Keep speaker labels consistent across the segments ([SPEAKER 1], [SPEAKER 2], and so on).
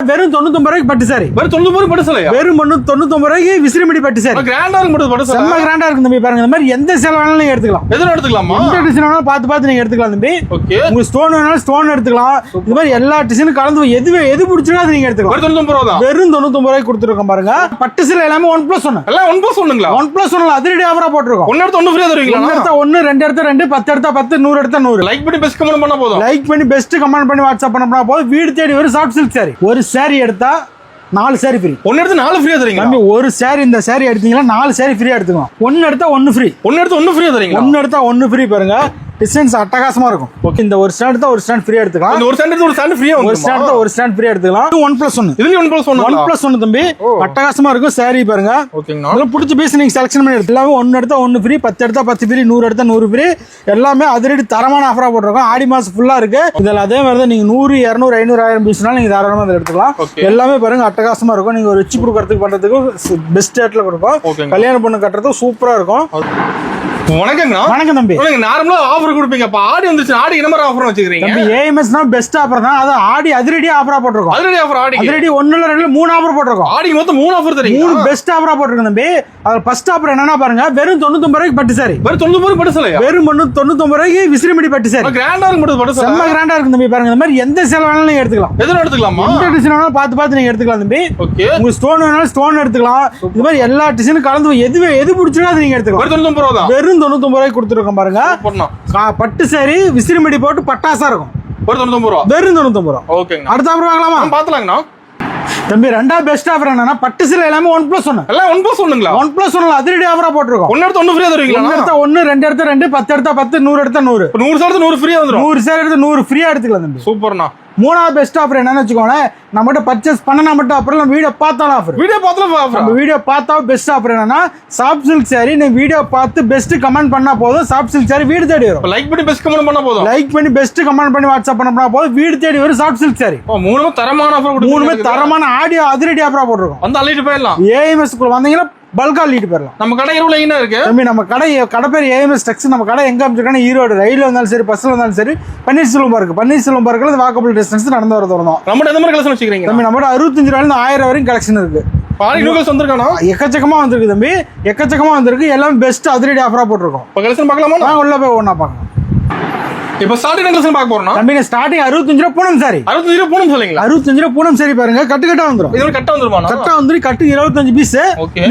[SPEAKER 1] வெறும் 99 ரூபாய்க்கு பட்டு சாரி.
[SPEAKER 2] வெறும் 99 பட்டு சாரியா?
[SPEAKER 1] வெறும் 99 ரூபாய்க்கு விசிறிமடி பட்டு சாரி.
[SPEAKER 2] கிராண்டா இருக்கு பட்டு சாரி.
[SPEAKER 1] செம்ம கிராண்டா இருக்கு தம்பி. பாருங்க இந்த மாதிரி எந்த சேலை வேணாலும் நீங்க எடுத்துக்கலாம்.
[SPEAKER 2] எதுல எடுத்துக்கலாமா?
[SPEAKER 1] எந்த டிசைன் வேணாலும் பார்த்து நீங்க எடுத்துக்கலாம் தம்பி.
[SPEAKER 2] ஓகே.
[SPEAKER 1] உங்களுக்கு ஸ்டோன் வேணாலும் ஸ்டோன் எடுத்துக்கலாம். இந்த மாதிரி எல்லா டிசைனும் கலந்து எது பிடிச்சிருக்கோ அது நீங்க எடுத்துக்கலாம்.
[SPEAKER 2] வெறும் 99 ரூபாய் தான்.
[SPEAKER 1] வெறும் 99 ரூபாய்க்கு கொடுத்துருக்கோம் பாருங்க. பட்டு சேலை எல்லாமே 1+1.
[SPEAKER 2] எல்லாம் 1+1ங்களா?
[SPEAKER 1] 1+1 அதிரடி ஆஃபரா போட்டுருக்கோம்.
[SPEAKER 2] ஒன்னு எடுத்து ஒன்னு ஃப்ரீயா தருவீங்களா?
[SPEAKER 1] ஒன்னு எடுத்தா 1, 2 எடுத்தா 2, 10 எடுத்தா 10, 100 எடுத்தா 100.
[SPEAKER 2] லைக் பண்ணி பெஸ்ட் கமெண்ட் பண்ணா போதும்.
[SPEAKER 1] லைக் பண்ணி பெஸ்ட் கமெண்ட் பண்ணி வாட்ஸ்அப் பண்ணா போதும். வீடு தேடி ஒரு சாஃப்ட் சில்க் சாரி. ஒரு சாரி எடுத்தா 4 சாரி ஃப்ரீ.
[SPEAKER 2] ஒன்னு எடுத்து 4 ஃப்ரீயா தரீங்க.
[SPEAKER 1] தம்பி ஒரு சாரி இந்த சாரி எடுத்தீங்கன்னா 4 சாரி ஃப்ரீயா எடுத்துக்கலாம். ஒன்னு எடுத்தா 1 ஃப்ரீ.
[SPEAKER 2] ஒன்னு எடுத்து 1 ஃப்ரீயா தரீங்க.
[SPEAKER 1] ஒன்னு எடுத்தா 1 ஃப்ரீ. பாருங்க டிசைன்ஸ் அட்டகாசமா இருக்கும். ஓகே. இந்த ஒரு ஸ்டாண்ட் எடுத்தா ஒரு ஸ்டாண்ட் ஃப்ரீயா எடுத்துக்கலாம்.
[SPEAKER 2] இந்த ஒரு ஸ்டாண்ட் எடுத்து ஒரு ஸ்டாண்ட் ஃப்ரீயா வந்து. ஒரு
[SPEAKER 1] ஸ்டாண்ட் எடுத்தா ஒரு ஸ்டாண்ட் ஃப்ரீயா எடுத்துக்கலாம். 1+1.
[SPEAKER 2] இதுலயும் 1+1.
[SPEAKER 1] 1+1 தம்பி. அட்டகாசமா இருக்கும் சாரி. பாருங்க
[SPEAKER 2] ஓகேங்களா.
[SPEAKER 1] உங்களுக்கு பிடிச்ச பீஸ் நீங்க செலக்ஷன் பண்ணி எடுத்துக்கலாம். ஒன்னு எடுத்தா 1 ஃப்ரீ, 10 எடுத்தா 10 ஃப்ரீ, 100 எடுத்தா 100 ஃப்ரீ. எல்லாமே அதிரடி தரமான ஆஃபரா போட்டுருக்கோம். ஆடி மாசம் ஃபுல்லா இருக்கு. இதுல அதே மாதிரி தான் நீங்க 100, 200, 500, 1000 பீஸ்னாலும் நீங்க தாராளமா இதை எடுத்துக்கலாம். எல்லாமே பாருங்க அட்டகாசமா இருக்கும். நீங்க ஒரு வச்சு கொடுக்கறதுக்கு பண்றதுக்கு பெஸ்ட் ரேட்ல கொடுப்போம். கல்யாணம் பண்ணு கட்டுறதுக்கு சூப்பரா இருக்கும்.
[SPEAKER 2] வணக்கங்கண்ணா.
[SPEAKER 1] வணக்கம் தம்பி.
[SPEAKER 2] நீங்க நார்மலா ஆஃபர் கொடுப்பீங்க. அப்ப ஆடி வந்துச்சு. ஆடி என்ன மாதிரி ஆஃபர் வச்சிருக்கீங்க?
[SPEAKER 1] தம்பி ஏஎம்எஸ்னா பெஸ்ட் ஆஃபர் தான். அது ஆடி அதிரடி ஆஃபரா போட்டுருக்கோம்.
[SPEAKER 2] அதிரடி ஆஃபர்.
[SPEAKER 1] அதிரடி 1 இல்ல 2 இல்ல 3 ஆஃபர் போட்டுருக்கோம்.
[SPEAKER 2] ஆடி மொத்தம் 3 ஆஃபர் தரீங்க.
[SPEAKER 1] 3 பெஸ்ட் ஆஃபரா போட்டுருக்கோம் தம்பி. அது ஃபர்ஸ்ட் ஆஃபர் என்னன்னா பாருங்க வெறும் 99 ரூபாய்க்கு பட்டு சாரி.
[SPEAKER 2] வெறும் 99 பட்டு சாரியா?
[SPEAKER 1] வெறும் 99 ரூபாய்க்கு விசிறிமடி பட்டு சாரி.
[SPEAKER 2] கிராண்டா இருக்கு பட்டு சாரி.
[SPEAKER 1] செம்ம கிராண்டா இருக்கு தம்பி. பாருங்க இந்த மாதிரி எந்த சேலை வேணாலும் நீங்க எடுத்துக்கலாம்.
[SPEAKER 2] எதுல எடுத்துக்கலாமா?
[SPEAKER 1] எந்த டிசைன் வேணாலும் பார்த்து நீங்க எடுத்துக்கலாம் தம்பி.
[SPEAKER 2] ஓகே.
[SPEAKER 1] உங்களுக்கு ஸ்டோன் வேணாலும் ஸ்டோன் எடுத்துக்கலாம். இந்த மாதிரி எல்லா டிசைனும் கலந்து எது பிடிச்சிருக்கோ அது நீங்க எடுத்துக்கலாம்.
[SPEAKER 2] வெறும் 99 ரூபாய் தான்.
[SPEAKER 1] வெறும் 99 ரூபாய்க்கு கொடுத்துருக்கோம் பாருங்க. பட்டு சாரி விசிறிமடி போட்டு பட்டாசா இருக்கும்.
[SPEAKER 2] வெறும் 99 ரூபாய்.
[SPEAKER 1] வெறும் 99 ரூபாய்.
[SPEAKER 2] ஓகேங்க.
[SPEAKER 1] அடுத்த ஆஃபர் வாங்கலாமா?
[SPEAKER 2] பாத்துலாங்கண்ணா.
[SPEAKER 1] தம்பி ரெண்டா பெஸ்ட் ஆஃபர் என்னன்னா பட்டு சேலை எல்லாமே 1+1.
[SPEAKER 2] எல்லாம் 1+1ங்களா?
[SPEAKER 1] 1+1 அதிரடி ஆஃபரா போட்டுருக்கோம்.
[SPEAKER 2] ஒன்னு எடுத்து 1 ஃப்ரீயா தருவீங்களா?
[SPEAKER 1] ஒன்னு எடுத்தா 1, 2 எடுத்தா 2, 10 எடுத்தா 10, 100 எடுத்தா 100.
[SPEAKER 2] 100 சார் 100 ஃப்ரீயா வந்துரும்.
[SPEAKER 1] 100 சார் எடுத்து 100 ஃப்ரீயா எடுத்துக்கலாம் தம்பி.
[SPEAKER 2] சூப்பர்ண்ணா.
[SPEAKER 1] மூணாவது பெஸ்ட் ஆஃபர் என்னன்னு வச்சுக்கோங்களேன். நம்மகிட்ட பர்ச்சேஸ் பண்ணனா மட்டும் அப்புறம் வீடியோ பார்த்தாலும் ஆஃபர்.
[SPEAKER 2] வீடியோ பார்த்தாலும் ஆஃபர்.
[SPEAKER 1] நம்ம வீடியோ பார்த்தா பெஸ்ட் ஆஃபர் என்னன்னா சாஃப்ட் சில்க் சாரி. நீங்க வீடியோ பார்த்து பெஸ்ட் கமெண்ட் பண்ணா போதும். சாஃப்ட் சில்க் சாரி வீடு தேடி வரும்.
[SPEAKER 2] லைக் பண்ணி பெஸ்ட் கமெண்ட் பண்ணா போதும்.
[SPEAKER 1] லைக் பண்ணி பெஸ்ட் கமெண்ட் பண்ணி வாட்ஸ்அப் பண்ணா போதும். வீடு தேடி வரும் சாஃப்ட் சில்க் சாரி.
[SPEAKER 2] மூணுமே தரமான ஆஃபர் கொடுத்து.
[SPEAKER 1] மூணுமே தரமான ஆடியோ அதிரடி ஆஃபரா போட்டுருக்கோம்.
[SPEAKER 2] வந்து அள்ளிட்டு போயிடலாம்.
[SPEAKER 1] ஏஎம்எஸ் குள்ள வந்தீங்கன்னா பல்கா அள்ளிட்டு போயிடலாம்.
[SPEAKER 2] நம்ம கடை எவ்வளவு லைனா இருக்கு
[SPEAKER 1] தம்பி? நம்ம கடை பேர் ஏஎம்எஸ் டெக்ஸ். நம்ம கடை எங்க அமைச்சிருக்கான ஈரோடு. ரயில்ல வந்தாலும் சரி, பஸ்ல வந்தாலும் சரி, பன்னீர்செல்வம் பார்க்கு. பன்னீர்செல்வம் பார்க்கல வாக்கபிள் டிஸ்டன்ஸ் நடந்து வர தூரம் தான்.
[SPEAKER 2] நம்ம எந்த மாதிரி கலெக்ஷன் வச்சிருக்கீங்க
[SPEAKER 1] தம்பி? நம்ம 65 ரூபாயில இருந்து 1000 வரைக்கும் கலெக்ஷன் இருக்கு.
[SPEAKER 2] பாரி நூகல்ஸ் வந்திருக்கானா?
[SPEAKER 1] எக்கச்சக்கமா வந்திருக்கு தம்பி. எக்கச்சக்கமா வந்திருக்கு. எல்லாம் பெஸ்ட் அதிரடி ஆஃபரா போட்டுருக்கோம்.
[SPEAKER 2] இப்ப கலெக்ஷன் பார்க்கலாமா?
[SPEAKER 1] நான் உள்ள போய் ஒண்ணா பார்க்கலாம்.
[SPEAKER 2] இப்ப ஸ்டார்டிங் கலெக்ஷன் பார்க்க போறோம்னா
[SPEAKER 1] தம்பி ஸ்டார்டிங் 65 ரூபாய் பூனம் சாரி.
[SPEAKER 2] 65 ரூபாய் பூனம் சொல்றீங்களா?
[SPEAKER 1] 65 ரூபாய் பூனம் சாரி பாருங்க. கட்டு வந்துரும்.
[SPEAKER 2] இது கட்ட வந்துருமானா?
[SPEAKER 1] கட்ட வந்துரும். கட்டு 25 பீஸ்.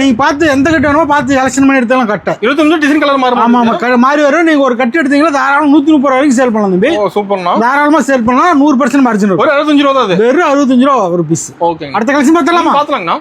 [SPEAKER 1] நீங்க பார்த்து எந்த கட்டு வேணுமோ பார்த்து செலக்ஷன் பண்ணி எடுத்துக்கலாம். கட்ட
[SPEAKER 2] 25 டிசைன் கலர் மாறும்.
[SPEAKER 1] ஆமா மாறி வரும். நீங்க ஒரு கட்டு எடுத்தீங்கன்னா தாராளமா 130 வரைக்கும் சேல் பண்ணலாம் தம்பி.
[SPEAKER 2] ஓ சூப்பர்ண்ணா.
[SPEAKER 1] தாராளமா சேல் பண்ணலாம். 100% மார்ஜின் இருக்கும்.
[SPEAKER 2] ஒரு 65 ரூபாய் தான் அது.
[SPEAKER 1] வெறும் 65 ரூபாய் ஒரு பீஸ்.
[SPEAKER 2] ஓகே.
[SPEAKER 1] அடுத்த கலெக்ஷன் பார்த்தலாமா?
[SPEAKER 2] பார்த்தலாம்ண்ணா.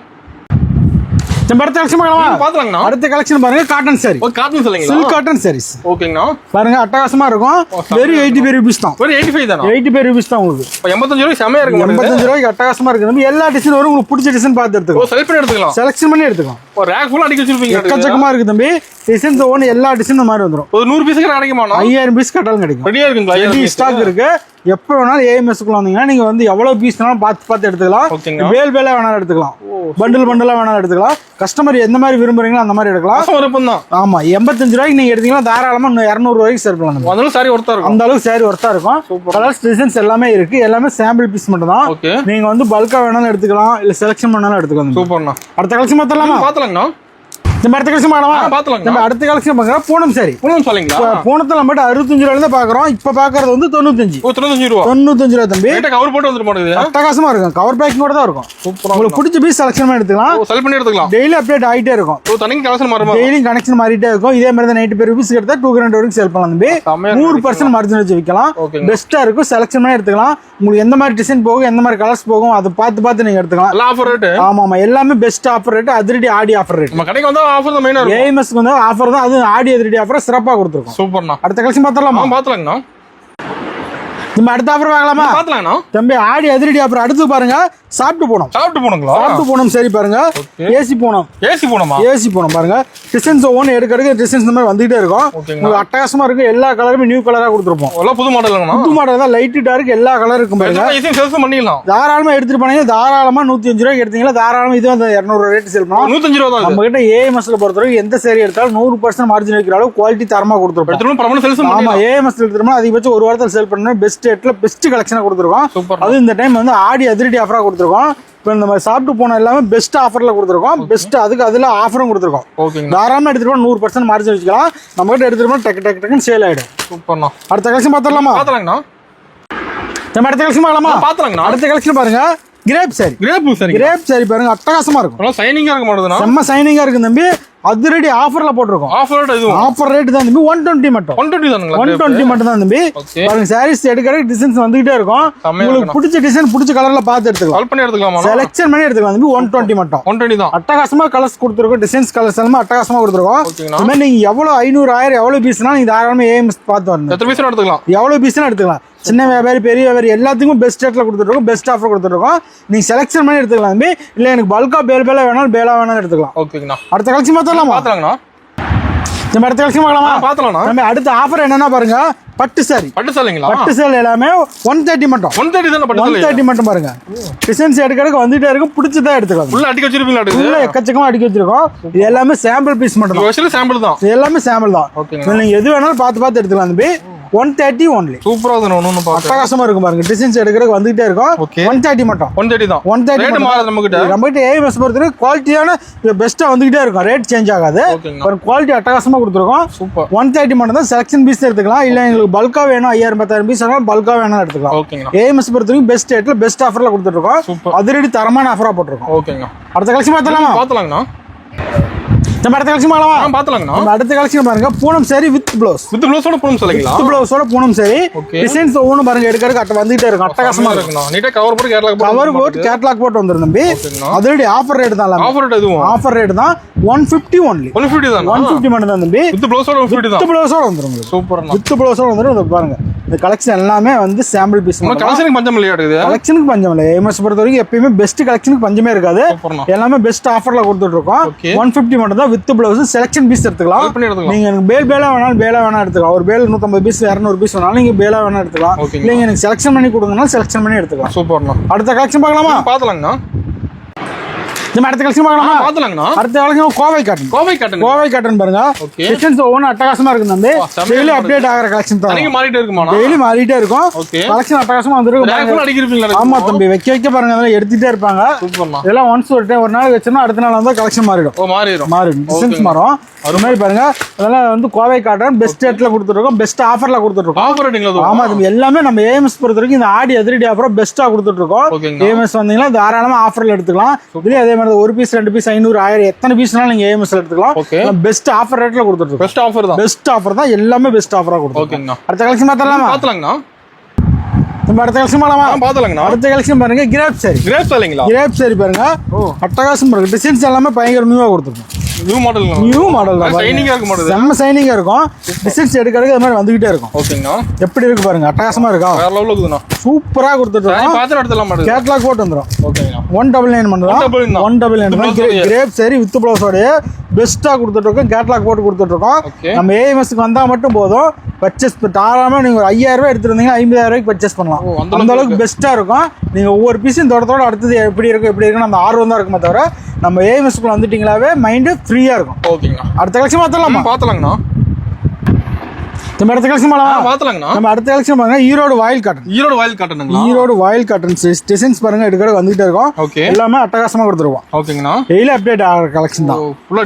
[SPEAKER 1] அடுத்த கலெக்ஷன் பார்க்கலாமா?
[SPEAKER 2] பார்த்தலாம்ண்ணா.
[SPEAKER 1] அடுத்த கலெக்ஷன் பாருங்க. காட்டன் சாரி.
[SPEAKER 2] ஓ காட்டன் சொல்றீங்களா?
[SPEAKER 1] Silk cotton saris.
[SPEAKER 2] ஓகேங்கண்ணா.
[SPEAKER 1] பாருங்க அட்டகாசமா இருக்கும். வெறும் 85 ரூபாய் தான்.
[SPEAKER 2] வெறும் 85 தானா?
[SPEAKER 1] 85 ரூபாய் தான் உங்களுக்கு.
[SPEAKER 2] 85 ரூபாய் செமையா இருக்கு.
[SPEAKER 1] 85 ரூபாய்க்கு அட்டகாசமா இருக்கு. நம்ம எல்லா டிசைன் வரும். உங்களுக்கு பிடிச்ச டிசைன் பார்த்து எடுத்துக்கலாம்.
[SPEAKER 2] செலக்ட் பண்ணி எடுத்துக்கலாம்.
[SPEAKER 1] செலக்ஷன் பண்ணி எடுத்துக்கலாம்.
[SPEAKER 2] ஒரு ரேக் ஃபுல்லா அடிக்க வச்சிருப்பீங்க.
[SPEAKER 1] எக்கச்சக்கமா இருக்கு தம்பி. டிசைன்ஸ் ஒவ்வொரு எல்லா டிசைன் மாதிரி வந்துரும்.
[SPEAKER 2] ஒரு 100 பீஸ்க்கு கிடைக்குமாண்ணா?
[SPEAKER 1] 5000 பீஸ் கட்டாலும் கிடைக்கும்.
[SPEAKER 2] ரெடியா இருக்குங்களா?
[SPEAKER 1] ரெடி ஸ்டாக் இருக்கு. எப்போ வேணாலும் ஏஎம்எஸ் குள்ள வந்தீங்கன்னா நீங்க வந்து எவ்வளவு பீஸ் வேணாலும் பார்த்து எடுத்துக்கலாம். வேல் வேலா வேணாலும் எடுத்துக்கலாம். பண்டில் வேணாலும் எடுத்துக்கலாம். கஸ்டமர் எந்த மாதிரி விரும்புறீங்களோ அந்த மாதிரி எடுக்கலாம். ஆமா 85 ரூபாய்க்கு நீங்க எடுத்தீங்கன்னா தாராளமா 200 ரூபாய்க்கு சேல் பண்ணலாம்.
[SPEAKER 2] அந்த அளவுக்கு சாரி ஒர்த்தா இருக்கும்.
[SPEAKER 1] அந்த அளவுக்கு சாரி ஒர்த்தா இருக்கும். கலர்ஸ் டிசைன்ஸ் எல்லாமே இருக்கு. எல்லாமே சாம்பிள் பீஸ் மட்டும் தான். நீங்க வந்து பல்கா வேணாலும் எடுத்துக்கலாம். இல்ல செலக்ஷன் பண்ணாலும் எடுத்துக்கலாம்.
[SPEAKER 2] சூப்பர்ண்ணா.
[SPEAKER 1] அடுத்த கலெக்ஷன் பார்த்தலாமா?
[SPEAKER 2] பார்த்தலாங்கண்ணா.
[SPEAKER 1] நம்ம அடுத்த கலெக்ஷன் பார்க்கலாம்.
[SPEAKER 2] பார்த்தலாம்.
[SPEAKER 1] நம்ம அடுத்த கலெக்ஷன் பார்க்கறோம். பூனம் சாரி.
[SPEAKER 2] பூனம் சொல்றீங்களா?
[SPEAKER 1] பூனத்துல நம்ம 65 ரூபாயில இருந்து பார்க்கறோம். இப்ப பார்க்கறது வந்து 95.
[SPEAKER 2] ஓ 95 ரூபாய்.
[SPEAKER 1] 95 ரூபாய் தம்பி.
[SPEAKER 2] ரேட் கவர் போட்டு வந்துட்டு போடுது.
[SPEAKER 1] அட்டகாசமா இருக்கும். கவர் பேக்கிங்கோட தான் இருக்கும். சூப்பரா. உங்களுக்கு பிடிச்ச பீஸ் செலக்ஷன் பண்ணி எடுத்துக்கலாம்.
[SPEAKER 2] செலக்ட் பண்ணி எடுத்துக்கலாம்.
[SPEAKER 1] டெய்லி அப்டேட் ஆயிட்டே இருக்கும்.
[SPEAKER 2] ஓ தனிக்கு கலெக்ஷன் மாறுமா?
[SPEAKER 1] டெய்லி கனெக்ஷன் மாறிட்டே இருக்கும். இதே மாதிரி தான் 90 ரூபாய்ஸ் எடுத்தா 200 வரைக்கும் சேல் பண்ணலாம் தம்பி. 100% மார்ஜின் வச்சு விக்கலாம். பெஸ்டா இருக்கும். செலக்ஷன் பண்ணி எடுத்துக்கலாம். உங்களுக்கு எந்த மாதிரி டிசைன் போகும், எந்த மாதிரி கலர்ஸ் போகும் அது பார்த்து நீங்க எடுத்துக்கலாம்.
[SPEAKER 2] எல்லா ஆஃபர் ரேட்.
[SPEAKER 1] ஆமா எல்லாமே பெஸ்ட் ஆஃபர் ரேட். அதிரடி ஆடி ஆஃபர் ரேட்.
[SPEAKER 2] நம்ம கடைக்கு வந்தா ஆஃபர் தான் மெயினா இருக்கும்.
[SPEAKER 1] ஏஎம்எஸ் வந்து ஆஃபர் தான். அது ஆடி அதிரடி ஆஃபர் சிறப்பா கொடுத்துருக்கோம்.
[SPEAKER 2] சூப்பர்ண்ணா.
[SPEAKER 1] அடுத்த கலெக்ஷன் பார்த்தலாமா?
[SPEAKER 2] பார்த்தலாங்கண்ணா.
[SPEAKER 1] நம்ம அடுத்த ஆஃபர் பார்க்கலாமா?
[SPEAKER 2] பார்த்தலாங்கண்ணா.
[SPEAKER 1] தம்பி ஆடி அதிரடி ஆஃபர் அடுத்து பாருங்க. சாப்பிட்டு போனோங்களா? சாப்பிட்டு போனோம் சரி பாருங்க. ஏசி போனோம். ஏசி போனோம் பாருங்க. டிசைன்ஸ் ஒவ்வொன்று எடுக்க டிசைன்ஸ் இந்த மாதிரி வந்துகிட்டே இருக்கும். உங்களுக்கு அட்டகாசமா இருக்கும். எல்லா கலருமே நியூ கலரா கொடுத்துருப்போம்.
[SPEAKER 2] புது மாடல்.
[SPEAKER 1] புது மாடல் தான். லைட் டார்க் எல்லா கலர் இருக்கும் பாருங்க. தாராளமா எடுத்துட்டு போனீங்க. தாராளமா 105 ரூபாய்க்கு எடுத்தீங்களா தாராளமா இது வந்து 200 ரேட் சேல் பண்ணலாம்.
[SPEAKER 2] 105 ரூபா தான்.
[SPEAKER 1] நம்ம கிட்ட ஏஎம்எஸ்ல பொறுத்தவரைக்கும் எந்த சேரி எடுத்தாலும் 100% மார்ஜின் வைக்கிற அளவு குவாலிட்டி தரமா கொடுத்துருப்போம். ஆமா ஏஎம்எஸ் எடுத்துட்டோம்னா அதிகபட்சம் ஒரு வாரத்தில் சேல் பண்ணணும். பெஸ்ட் ரேட்ல பெஸ்ட் கலெக்ஷனா கொடுத்துருக்கோம்.
[SPEAKER 2] Super.
[SPEAKER 1] அது இந்த டைம் வந்து ஆடி அதிரடி ஆஃபரா கொடுத்துருக்கோம். இப்போ இந்த மாதிரி சாப்பிட்டு போன எல்லாமே பெஸ்ட் ஆஃபர்ல கொடுத்துருக்கோம். பெஸ்ட் அதுல ஆஃபரும் கொடுத்துருக்கோம்.
[SPEAKER 2] ஓகேங்க.
[SPEAKER 1] தாராளமா எடுத்துட்டு 100% மார்ஜின் வச்சுக்கலாம். நம்ம கிட்ட எடுத்துட்டு டக்குன்னு சேல் ஆயிடும்.
[SPEAKER 2] சூப்பர்ண்ணா.
[SPEAKER 1] அடுத்த கலெக்ஷன் பாத்துடலாமா?
[SPEAKER 2] பாத்தலாங்கண்ணா.
[SPEAKER 1] நம்ம அடுத்த கலெக்ஷன் பார்க்கலாமா?
[SPEAKER 2] பாத்தலாங்கண்ணா.
[SPEAKER 1] அடுத்த கலெக்ஷன் பாருங்க, கிரேப் சாரி. கிரேப் சாரி பாருங்க, அட்டகாசமா இருக்கும்.
[SPEAKER 2] நல்லா சைனிங்கா இருக்க மாட்டேதுண்ணா.
[SPEAKER 1] செம்ம சைனிங்கா இருக்கு தம்பி. அதிரடி ஆஃபர்ல போட்டிருக்கோம். ஆஃபர் ரேட் தான் தம்பி 120 மட்டும். 120 மட்டும் தான் தம்பி. பாருங்க சாரீஸ் எடுக்கிற டிசைன்ஸ் வந்துகிட்டே இருக்கும். உங்களுக்கு பிடிச்ச டிசைன் பிடிச்ச கலர்ல பார்த்து எடுத்துக்கலாம். செலக்ஷன் பண்ணி எடுத்துக்கலாம் தம்பி. 120 மட்டும்.
[SPEAKER 2] 120 தான்.
[SPEAKER 1] அட்டகாசமா கலர்ஸ் கொடுத்துருக்கோம். டிசைன்ஸ் கலர்ஸ் எல்லாம் அட்டகாசமா கொடுத்துருக்கோம். இந்த மாதிரி நீங்க எவ்வளவு 500 1000 எவ்வளவு பீஸ்னா நீங்க தாராளமா ஏஎம்எஸ் பார்த்து வரணும்.
[SPEAKER 2] எத்தனை பீஸ் எடுத்துக்கலாம்?
[SPEAKER 1] எவ்வளவு பீஸ்னா எடுத்துக்கலாம். சின்ன வியாபாரி பெரிய வியாபாரி எல்லாத்துக்கும் பெஸ்ட் ரேட்ல கொடுத்துருக்கோம். பெஸ்ட் ஆஃபர் கொடுத்துருக்கோம். நீங்க செலக்ஷன் பண்ணி எடுத்துக்கலாம் தம்பி. இல்ல எனக்கு பல்கா பேலா வேணாலும் வேணாலும் எடுத்துக்கலாம்.
[SPEAKER 2] ஓகேங்கண்ணா.
[SPEAKER 1] அடுத்த கலெக்ஷன் பாத்தலாங்கண்ணா. நம்ம அடுத்த கலெக்ஷன் பார்க்கலாமா? நம்ம அடுத்த ஆஃபர் என்னன்னா பாருங்க, பட்டு சாரி. பட்டு சேல் எல்லாமே 130 மட்டும். 130 மட்டும் பாருங்க. டிசைன்ஸ் எடுக்கிறதுக்கு வந்துட்டே இருக்கும். பிடிச்சதா எடுத்துக்கலாம்.
[SPEAKER 2] ஃபுல்லா அடிக்க வச்சிருப்பீங்களா?
[SPEAKER 1] ஃபுல்லா எக்கச்சக்கமா அடிக்க வச்சிருக்கோம். இது எல்லாமே சாம்பிள் பீஸ் மட்டும் தான்.
[SPEAKER 2] சாம்பிள் தான்.
[SPEAKER 1] இது எல்லாமே சாம்பிள் தான். நீங்க எது வேணாலும் பார்த்து எடுத்துக்கலாம் தம்பி. 130 ஒன்லி.
[SPEAKER 2] சூப்பரா இருக்கு.
[SPEAKER 1] அட்டகாசமா இருக்கும் பாருங்க. டிசைன்ஸ் எடுக்கிறதுக்கு வந்துட்டே இருக்கும். 130 மட்டும்.
[SPEAKER 2] 130 தான்.
[SPEAKER 1] 130
[SPEAKER 2] ரேட் மாறாது நம்ம கிட்ட
[SPEAKER 1] ஏஎம்எஸ் பொறுத்தவரை குவாலிட்டியான பெஸ்ட்டா வந்துகிட்டே இருக்கும். ரேட் சேஞ்ச் ஆகாது. ஒரு குவாலிட்டி அட்டகாசமா கொடுத்துருக்கோம். 130 மட்டும் தான். செலக்ஷன் பீஸ் எடுத்துக்கலாம். இல்ல எங்களுக்கு பல்கா வேணும் 5000 10000 பீஸ் வேணும் பல்கா வேணும் எடுத்துக்கலாம். ஏஎம்எஸ் பொறுத்தவரைக்கும் பெஸ்ட் ரேட்ல பெஸ்ட் ஆஃபர்ல கொடுத்துருக்கோம். அதிரடி தரமான ஆஃபரா போட்டுருக்கோம்.
[SPEAKER 2] ஓகேங்க.
[SPEAKER 1] அடுத்த கலெக்ஷன் பாத்தலாங்கண்ணா. நம்ம அடுத்த கலெக்ஷன்
[SPEAKER 2] பாத்தலாங்கண்ணா.
[SPEAKER 1] நம்ம அடுத்த கலெக்ஷன் பாருங்க, பூனம் சாரி வித் ப்ளவுஸ்.
[SPEAKER 2] ப்ளவுஸோட பூனம் சாரிங்களா?
[SPEAKER 1] வித் ப்ளவுஸோட பூனம் சாரி. டிசைன்ஸ் ஒவ்வொன்றும் பாருங்க எடுக்கிறதுக்கு வந்துட்டே இருக்கும். அட்டகாசமா இருக்கும்.
[SPEAKER 2] நீட்டா கவர் போட்டு
[SPEAKER 1] கேட்டலாக் போட்டு வந்துரும் தம்பி. அதோட ஆஃபர் ரேட் தான். ஆஃபர் ரேட் தான் 150 ஒன்லி. 150 தான். 150 மட்டும் தான் தம்பி.
[SPEAKER 2] வித் ப்ளவுஸோட 150 தான்.
[SPEAKER 1] வித் ப்ளவுஸோட வந்துரும் உங்களுக்கு.
[SPEAKER 2] சூப்பர்ண்ணா.
[SPEAKER 1] வித் ப்ளவுஸோட வந்துரும். இத பாருங்க. இந்த கலெக்ஷன் எல்லாமே வந்து சாம்பிள் பீஸ்.
[SPEAKER 2] கலெக்ஷனுக்கு பஞ்சம் இல்லையா?
[SPEAKER 1] கலெக்ஷனுக்கு பஞ்சம் இல்லை. ஏஎம்எஸ் பொறுத்தவரைக்கும் எப்பயுமே பெஸ்ட் கலெக்ஷனுக்கு பஞ்சமே இருக்காது. எல்லாமே பெஸ்ட் ஆஃபர்ல கொடுத்துட்டு இருக்கோம். 150 மட்டும் தான். வித் ப்ளவுஸ் செலக்ஷன் பீஸ் எடுத்துக்கலாம். நீங்க எனக்கு பேலா வேணாலும் வேணா எடுத்துக்கலாம். ஒரு பேல் 150 பீஸ் 200 பீஸ் வேணாலும் நீங்க பேலா வேணா எடுத்துக்கலாம். இல்ல எனக்கு செலக்ஷன் பண்ணி கொடுங்கன்னா செலக்ஷன் பண்ணி எடுத்துக்கலாம்.
[SPEAKER 2] சூப்பர்ண்ணா.
[SPEAKER 1] அடுத்த கலெக்ஷன் பார்க்கலாமா?
[SPEAKER 2] பாத்தலாங்கண்ணா.
[SPEAKER 1] நம்ம அடுத்த கலெக்ஷன் பார்க்கலாமா? அடுத்த கலெக்ஷன் கோவை காட்டன் பாருங்க. டிசைன்ஸ் ஒவ்வொன்றும் அட்டகாசமா இருக்கு தம்பி. டெய்லி அப்டேட் ஆகிற கலெக்ஷன் தான். டெய்லி மாறிட்டே இருக்கும். கலெக்ஷன் அட்டகாசமா வந்துருக்கு. ஆமா தம்பி. வைக்க பாருங்க. அதெல்லாம் எடுத்துட்டே இருப்பாங்க. இதெல்லாம் ஒன்ஸ் ஒரு நாள் வச்சோம்னா அடுத்த நாள் வந்து கலெக்ஷன் மாறிடும். டிசைன்ஸ் மாறும். அது மாதிரி பாருங்க. அதெல்லாம் வந்து கோவை காட்டன் பெஸ்ட் ரேட்ல கொடுத்துருக்கோம். பெஸ்ட் ஆஃபர்ல கொடுத்துருக்கோம். ஆமா தம்பி. எல்லாமே நம்ம ஏஎம்எஸ் பொறுத்த வரைக்கும் இந்த ஆடி அதிரடி ஆஃபர் பெஸ்டா கொடுத்துட்டு இருக்கோம். ஏஎம்எஸ் வந்தீங்கன்னா தாராளமா ஆஃபர்ல எடுத்துக்கலாம். இதுலயே அதே மாதிரி ஒரு பீஸ் 2 பீஸ் 500 1000 எத்தனை பீஸ்னாலும் நீங்க ஏஎம்எஸ் எடுத்துக்கலாம். பெஸ்ட் ஆஃபர் ரேட்ல கொடுத்துட்டு இருக்கோம். பெஸ்ட் ஆஃபர் தான். எல்லாமே பெஸ்ட் ஆஃபரா கொடுத்துருக்கோம். அடுத்த கலெக்ஷன் பாத்தலாமா? நம்ம அடுத்த கலெக்ஷன் பாத்தலாங்கண்ணா. அடுத்த கலெக்ஷன் பாருங்க, கிரேப் சாரி பாருங்க. அட்டகாசம் பாருங்க. டிசைன்ஸ் எல்லாமே பயங்கர நியூவா கொடுத்துருக்கோம். நியூ மாடல் தான். செம்ம சைனிங்கா இருக்கும். டிசைன்ஸ் எடுக்கிறதுக்கு அது மாதிரி வந்துகிட்டே இருக்கும். எப்படி இருக்கு பாருங்க. அட்டகாசமா இருக்கா? சூப்பரா கொடுத்துருக்கோம். கேட்லாக் போட்டு வந்துடும். 199 மட்டும். 199 கிரேப் சாரி வித் ப்ளவுஸோட பெஸ்டா கொடுத்துட்டு இருக்கோம். கேட்லாக் போட்டு கொடுத்துட்டு இருக்கோம். நம்ம ஏஎம்எஸ்க்கு வந்தா மட்டும் போதும். பர்ச்சேஸ் தாராளமா நீங்க ஒரு 5000 ரூபாய் எடுத்துருந்தீங்கன்னா 50000 ரூபாய்க்கு பர்ச்சேஸ் பண்ணலாம். அந்த அளவுக்கு பெஸ்டா இருக்கும். நீங்க ஒவ்வொரு பீஸும் தோட்டத்தோட அடுத்தது எப்படி இருக்கும் அந்த ஆர்வம் தான் இருக்குமே தவிர நம்ம ஏஎம்எஸ்க்குள்ள வந்துட்டீங்களாவே மைண்ட் ஃப்ரீயா இருக்கும். அடுத்த கலெக்ஷன் பாத்தலாங்கண்ணா. நம்ம அடுத்த கலெக்ஷன் பாத்தலாங்கண்ணா. நம்ம அடுத்த கலெக்ஷன் பாருங்க, ஈரோடு வாயில் காட்டன் டிசைன்ஸ் பாருங்க எடுக்கிறது வந்துகிட்டே இருக்கும். எல்லாமே அட்டகாசமா கொடுத்துருவோம். டெய்லி அப்டேட் ஆகிற கலெக்ஷன் தான்.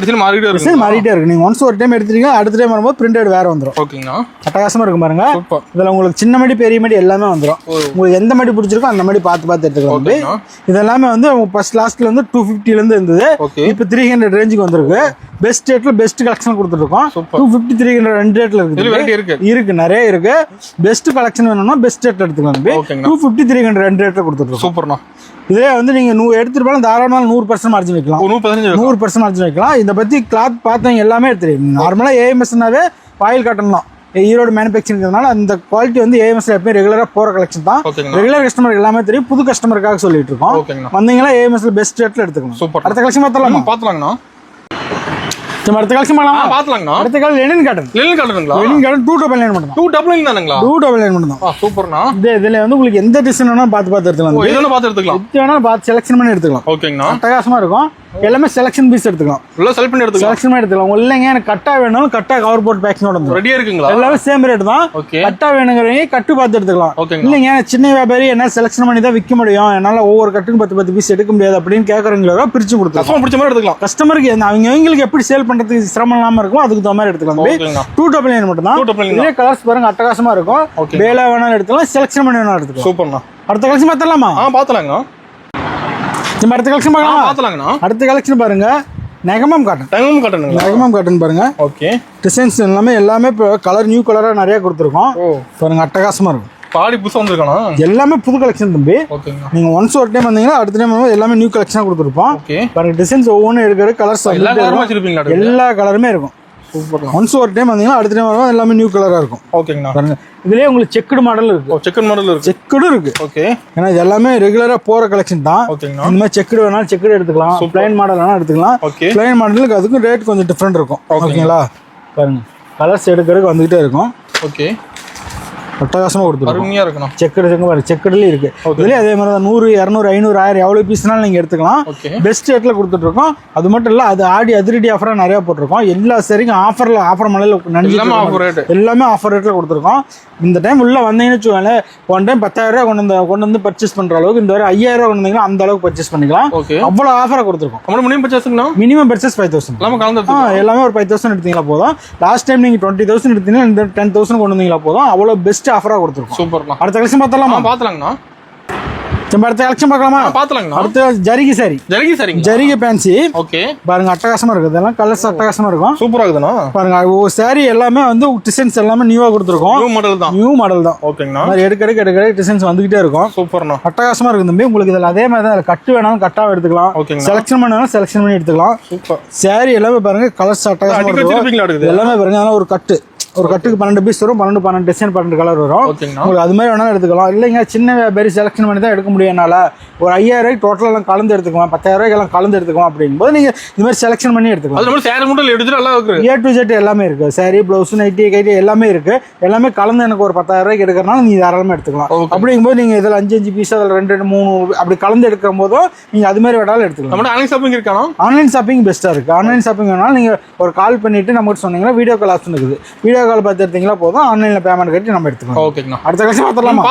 [SPEAKER 1] டிசைன் மாறிட்டே இருக்கு. நீங்க ஒன்ஸ் ஒரு டைம் எடுத்துட்டீங்க அடுத்த டைம் வரும்போது பிரிண்டட் வேற வந்துடும். அட்டகாசமா இருக்கும் பாருங்க. இதுல உங்களுக்கு சின்ன மடி பெரிய மடி எல்லாமே வந்துடும். உங்களுக்கு எந்த மடி பிடிச்சிருக்கோ அந்த மடி பார்த்து எடுத்துக்கலாம். இதெல்லாமே வந்து ஃபர்ஸ்ட் லாஸ்ட்ல வந்து 250 இருந்து இருந்தது. இப்போ 300 ரேஞ்சுக்கு வந்திருக்கு. பெஸ்ட் ரேட்ல பெஸ்ட் கலெக்ஷன் கொடுத்துருக்கோம். 250 300 ரெண்டு ரேட்ல இருக்கு. நிறைய இருக்கு. பெஸ்ட் கலெக்ஷன் வேணும்னா பெஸ்ட் ரேட்ல எடுத்துக்கலாம். 250 300 ரெண்டு ரேட்ல கொடுத்துருக்கோம். சூப்பர்ண்ணா. இதே வந்து நீங்க எடுத்துட்டு போனா தாராளமா 100% மார்ஜின் வைக்கலாம். 100% மார்ஜின் வைக்கலாம். இதை பத்தி கிளாத் பார்த்தவங்க எல்லாமே தெரியும். நார்மலா ஏஎம்எஸ்னாவே வாயில் காட்டன் தான். ஈரோடு மேனுஃபேக்சரிங்கிறதுனால அந்த குவாலிட்டி வந்து ஏஎம்எஸ்ல எப்பயும் ரெகுலரா போற கலெக்ஷன் தான். ரெகுலர் கஸ்டமருக்கு எல்லாமே தெரியும். புது கஸ்டமருக்காக சொல்லிட்டு இருக்கோம். வந்தீங்கன்னா ஏஎம்எஸ்ல பெஸ்ட் ரேட்ல எடுத்துக்கலாம். அடுத்த கலெக்ஷன் பாத்தலாங்கண்ணா. அடுத்த கலெக்ஷன் பாத்தலாங்கண்ணா. அடுத்த கலெக்ஷன் லெனின் காட்டன் 299 மட்டும். 299 மட்டும் தான். சூப்பர்ண்ணா. இதுல வந்து உங்களுக்கு எந்த டிசைன் வேணா பார்த்து எடுத்துக்கலாம். எது வேணாலும் பார்த்து செலக்ஷன் பண்ணி எடுத்துக்கலாம். அட்டகாசமா இருக்கும். எல்லாமே செலக்ஷன் பீஸ் எடுத்துக்கலாம்.
[SPEAKER 2] ஃபுல்லா செலக்ட் பண்ணி எடுத்துக்கலாம்.
[SPEAKER 1] செலக்ஷன் பண்ணி எடுத்துக்கலாம். இல்லைங்க எனக்கு கட்டா வேணாலும் கட்டா கவர் போட்டு பேக்கிங்கோட வந்து
[SPEAKER 2] ரெடியா இருக்குங்களா?
[SPEAKER 1] எல்லாமே சேம் ரேட் தான்.
[SPEAKER 2] ஓகே.
[SPEAKER 1] கட்டா வேணுங்கிறவங்க கட்டு பார்த்து எடுத்துக்கலாம்.
[SPEAKER 2] ஓகேங்க.
[SPEAKER 1] இல்லைங்க சின்ன வியாபாரி என்ன செலக்ஷன் பண்ணி தான் விற்க முடியும், என்னால ஒவ்வொரு கட்டுக்கும் 10 பீஸ் எடுக்க முடியாது அப்படின்னு கேட்கறவங்களோட பிரிச்சு கொடுத்துருக்கோம்.
[SPEAKER 2] கஸ்டமர் பிடிச்ச மாதிரி எடுத்துக்கலாம்.
[SPEAKER 1] கஸ்டமருக்கு அவங்களுக்கு எப்படி சேல் பண்றதுக்கு சிரமம் இல்லாம இருக்கும் அதுக்கு தகுந்த மாதிரி எடுத்துக்கலாம்.
[SPEAKER 2] ஓகேங்க.
[SPEAKER 1] 299 மட்டும் தான். இதே கலர்ஸ் பாருங்க அட்டகாசமா இருக்கும். வேலை வேணாலும் எடுத்துக்கலாம், செலக்ஷன் பண்ணி வேணாலும் எடுத்துக்கலாம்.
[SPEAKER 2] சூப்பர்ண்ணா.
[SPEAKER 1] அடுத்த கலெக்ஷன் பார்த்தலாமா?
[SPEAKER 2] பாத்துலாங்கண்ணா.
[SPEAKER 1] நம்ம அடுத்த கலெக்ஷன் பார்க்கலாம்.
[SPEAKER 2] பாத்துலாங்கண்ணா.
[SPEAKER 1] அடுத்த கலெக்ஷன் பாருங்க நெகமம் காட்டன். நெகமம் காட்டன் பாருங்க.
[SPEAKER 2] ஓகே.
[SPEAKER 1] டிசைன்ஸ் எல்லாமே இப்போ கலர் நியூ கலரா நிறைய கொடுத்துருக்கோம். பாருங்க அட்டகாசமா இருக்கும்.
[SPEAKER 2] பாடி புதுசா வந்திருக்கானா? எல்லாமே
[SPEAKER 1] புது கலெக்ஷன் தம்பி.
[SPEAKER 2] ஓகேங்க.
[SPEAKER 1] நீங்க ஒன்ஸ் ஒரு டைம் வந்தீங்கன்னா அடுத்த டைம் எல்லாமே நியூ கலெக்ஷனா கொடுத்துருப்போம்.
[SPEAKER 2] ஓகே.
[SPEAKER 1] பாருங்க டிசைன்ஸ் ஒவ்வொன்றும் எடுக்கிற கலர்ஸ் எல்லா கலருமே இருக்கும்.
[SPEAKER 2] சூப்பர்.
[SPEAKER 1] ஒன்ஸ் ஒரு டைம் வந்தீங்கன்னா அடுத்த டைம் வரும் எல்லாமே நியூ கலரா இருக்கும்.
[SPEAKER 2] ஓகேங்கண்ணா.
[SPEAKER 1] பாருங்க இதுலயே உங்களுக்கு செக்குடு மாடல் இருக்கு.
[SPEAKER 2] செக்குடு மாடல் இருக்கு.
[SPEAKER 1] செக்குடு இருக்கு.
[SPEAKER 2] ஓகே.
[SPEAKER 1] ஏன்னா இது எல்லாமே ரெகுலரா போற கலெக்ஷன் தான்.
[SPEAKER 2] ஓகேங்கண்ணா.
[SPEAKER 1] இந்த மாதிரி செக்குடு வேணாலும் செக்குடு எடுத்துக்கலாம், பிளைன் மாடல் வேணாலும் எடுத்துக்கலாம்.
[SPEAKER 2] ஓகே.
[SPEAKER 1] பிளைன் மாடலுக்கு அதுக்கும் ரேட் கொஞ்சம் டிஃப்ரெண்ட் இருக்கும். ஓகேங்களா? பாருங்க கலர்ஸ் எடுக்கிறதுக்கு வந்துகிட்டே இருக்கும்.
[SPEAKER 2] ஓகே.
[SPEAKER 1] அட்டகாசமா கொடுத்துருக்கோம்.
[SPEAKER 2] அருமையா இருக்குண்ணா.
[SPEAKER 1] செக்குடு பாருங்க செக்குடுலயும் இருக்கு. இதுலயே அதே மாதிரி தான் 100, 200, 500, 1000 எவ்வளவு பீஸ்னாலும் நீங்க எடுத்துக்கலாம். பெஸ்ட் ரேட்ல கொடுத்துட்டு இருக்கோம். அது மட்டும் இல்ல அது ஆடி அதிரடி ஆஃபரா நிறைய போட்டிருக்கோம். எல்லா சரிக்கும் ஆஃபர் மலையில எல்லாமே ஆஃபர் ரேட்ல கொடுத்துருக்கோம். இந்த டைம் உள்ள வந்தீங்கன்னு வச்சுக்கோங்க, ஒன் டைம் 10,000 ரூபாய் கொண்டு வந்து பர்ச்சேஸ் பண்ற அளவுக்கு இந்த வரை 5,000 ரூபாய் கொண்டு வந்தீங்கன்னா அந்த அளவுக்கு பர்ச்சேஸ் பண்ணிக்கலாம். அவ்வளவு ஆஃபரா கொடுத்துருக்கோம். Minimum purchase 5,000. எல்லாமே ஒரு 5,000 எடுத்தீங்களா போதும். லாஸ்ட் டைம் நீங்க 20,000 எடுத்தீங்கன்னா இந்த 10,000 கொண்டு வந்தீங்களா போதும். அவ்வளவு பெஸ்ட் ஆஃபரா கொடுத்துருக்கோம்.
[SPEAKER 2] சூப்பர்ண்ணா.
[SPEAKER 1] அடுத்த கலெக்ஷன் பார்த்தலாமா?
[SPEAKER 2] பாத்துலாங்கண்ணா.
[SPEAKER 1] அடுத்த கலெக்ஷன் பார்க்கலாமா?
[SPEAKER 2] பாத்துலாங்கண்ணா.
[SPEAKER 1] அடுத்த ஜரிகை சாரி. ஜரிகை ஃபேன்சி.
[SPEAKER 2] ஓகே.
[SPEAKER 1] பாருங்க அட்டகாசமா இருக்கு. இதெல்லாம் கலர்ஸ் அட்டகாசமா இருக்கும்.
[SPEAKER 2] சூப்பரா இருக்குதுண்ணா. பாருங்க
[SPEAKER 1] ஒரு சாரி எல்லாமே வந்து டிசைன்ஸ் எல்லாமே நியூவா கொடுத்துருக்கோம். நியூ மாடல் தான்.
[SPEAKER 2] ஓகேங்கண்ணா.
[SPEAKER 1] எடுக்க டிசைன்ஸ் வந்துகிட்டே இருக்கும்.
[SPEAKER 2] சூப்பர்ண்ணா.
[SPEAKER 1] அட்டகாசமா இருக்கு தம்பி. உங்களுக்கு இதுல அதே மாதிரி தான் கட்டு வேணாலும் கட்டாவை எடுத்துக்கலாம். செலக்ஷன் பண்ணாலும் செலக்ஷன் பண்ணி எடுத்துக்கலாம். சூப்பர். சாரி எல்லாமே பாருங்க கலர்ஸ் அட்டகாசமா இருக்கு. எல்லாமே பாருங்க அதனால ஒரு கட்டுக்கு 12 பீஸ் வரும். 12 டிசைன் 12 கலர் வரும். உங்களுக்கு அது மாதிரி வேணாலும் எடுத்துக்கலாம். இல்லைங்க சின்ன வியாபாரி செலக்ஷன் பண்ணி தான் எடுக்க முடியும்னால ஒரு 5,000 ரூபாய்க்கு டோட்டல் எல்லாம் கலந்து எடுத்துக்கலாம், 10,000 ரூபாய்க்கு எல்லாம் கலந்து எடுத்துக்கலாம் அப்படிங்கும்போது நீங்க இது மாதிரி செலக்ஷன் பண்ணி எடுத்துக்கலாம். A to Z எல்லாமே இருக்கு. சாரி, பிளவுஸ், நைட்டி, கைட்டி எல்லாமே இருக்கு. எல்லாமே கலந்து எனக்கு ஒரு 10,000 ரூபாய்க்கு எடுக்கிறனால நீங்க தாராளமா எடுத்துக்கலாம். அப்படிங்கும்போது நீங்க இதில் 5 பீஸ் அதில் 2, 3 அப்படி கலந்து எடுக்கும் போதும் நீங்க அது மாதிரி வேணாலும் எடுத்துக்கலாம்.
[SPEAKER 2] ஆன்லைன் ஷாப்பிங் இருக்கானா?
[SPEAKER 1] ஆன்லைன் ஷாப்பிங் பெஸ்ட்டா இருக்கு. ஆன்லைன் ஷாப்பிங் வேணாலும் நீங்க ஒரு கால் பண்ணிட்டு நமக்கு சொன்னீங்கன்னா வீடியோ கால் ஆப்ஷன் இருக்குது. வீடியோ கால் பார்த்து எடுத்தீங்களா போதும். ஆன்லைன்ல பேமெண்ட் கட்டி நம்ம எடுத்துக்கலாம்.
[SPEAKER 2] ஓகேங்கண்ணா.
[SPEAKER 1] அடுத்த கலெக்ஷன் பார்த்தலாமா?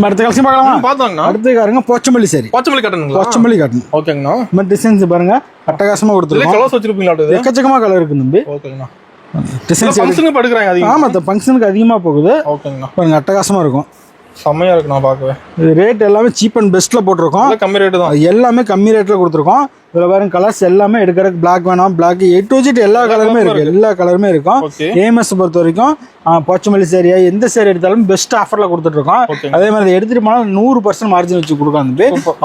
[SPEAKER 1] அடுத்த கலெக்ஷன் பார்க்கலாமா? அடுத்து பாருங்க போச்சமல்லி சாரி. போச்சமல்லி காட்டன்.
[SPEAKER 2] ஓகேங்கண்ணா.
[SPEAKER 1] இந்த டிசைன்ஸ் பாருங்க அட்டகாசமா கொடுத்துருக்கோம்.
[SPEAKER 2] கலர்ஸ் வச்சிருப்பீங்களா?
[SPEAKER 1] எக்கச்சக்கமா கலர் இருக்கு தம்பி.
[SPEAKER 2] ஓகேங்கண்ணா.
[SPEAKER 1] டிசைன்ஸ்
[SPEAKER 2] ஃபங்க்ஷனுக்கு எடுக்கறாங்க அதிகமா.
[SPEAKER 1] ஆமா ஃபங்க்ஷனுக்கு அதிகமா போகுது.
[SPEAKER 2] ஓகேங்கண்ணா.
[SPEAKER 1] பாருங்க அட்டகாசமா இருக்கும்.
[SPEAKER 2] செம்மையா இருக்கு நான் பார்க்கவே.
[SPEAKER 1] ரேட் எல்லாமே சீப் அண்ட் பெஸ்ட்ல போட்டிருக்கோம்.
[SPEAKER 2] கம்மி ரேட் தான்.
[SPEAKER 1] எல்லாமே கம்மி ரேட்ல கொடுத்துருக்கோம். இதுல பாருங்க கலர்ஸ் எல்லாமே எடுக்கிறதுக்கு பிளாக் வேணாம், பிளாக் A to Z எல்லா கலருமே இருக்கு. எல்லா கலருமே இருக்கும். ஏஎம்எஸ் பொறுத்த வரைக்கும் போச்சமல்லி சாரியா எந்த சாரி எடுத்தாலும் பெஸ்ட் ஆஃபர்ல கொடுத்துட்டு இருக்கோம். அதே மாதிரி எடுத்துட்டு போனா 100% மார்ஜின் வச்சு கொடுக்கலாம்.